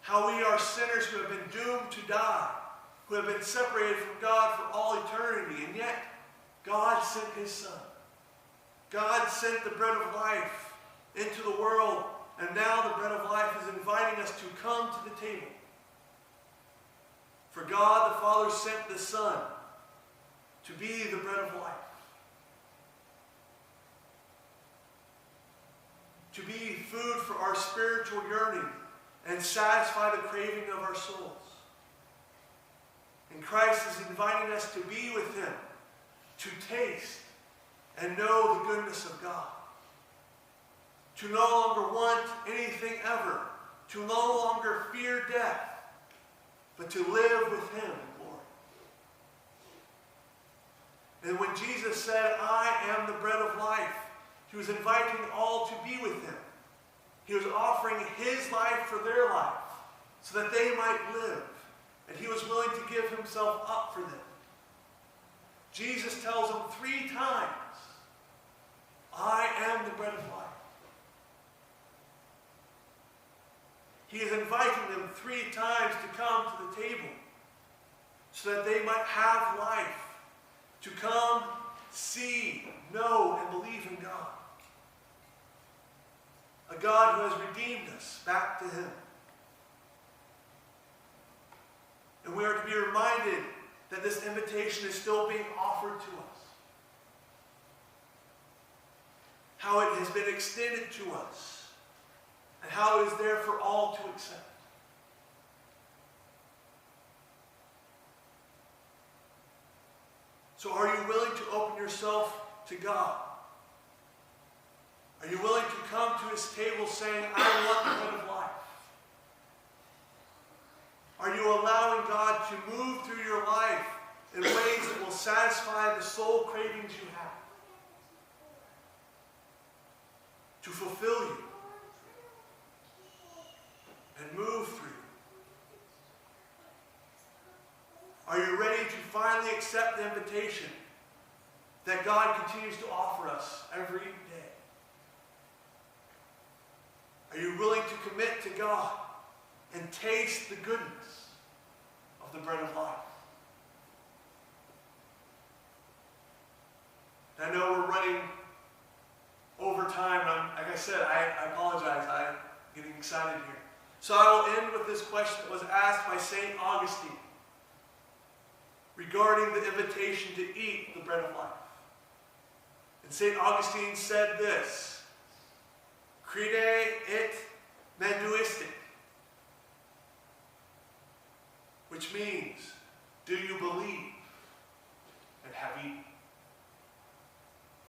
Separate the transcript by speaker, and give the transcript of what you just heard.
Speaker 1: how we are sinners who have been doomed to die, who have been separated from God for all eternity, and yet God sent his Son. God sent the bread of life into the world, and now the bread of life is inviting us to come to the table. For God the Father sent the Son to be the bread of life, to be food for our spiritual yearning and satisfy the craving of our souls. And Christ is inviting us to be with him, to taste and know the goodness of God, to no longer want anything ever, to no longer fear death, but to live with him in glory. And when Jesus said, I am the bread of life, he was inviting all to be with him. He was offering his life for their life so that they might live. And he was willing to give himself up for them. Jesus tells them 3 times, I am the bread of life. He is inviting them 3 times to come to the table so that they might have life, to come, see, know, and believe in God. A God who has redeemed us back to him. And we are to be reminded that this invitation is still being offered to us. How it has been extended to us, and how it is there for all to accept. So are you willing to open yourself to God? Are you willing to come to his table saying, I want the bread of life? Are you allowing God to move through your life in ways that will satisfy the soul cravings you have? To fulfill you and move through you? Are you ready to finally accept the invitation that God continues to offer us every day? Are you willing to commit to God and taste the goodness of the bread of life? And I know we're running over time. Like I said, I apologize. I'm getting excited here. So I will end with this question that was asked by St. Augustine regarding the invitation to eat the bread of life. And St. Augustine said this, Crede et menduistic, which means, do you believe and have eaten?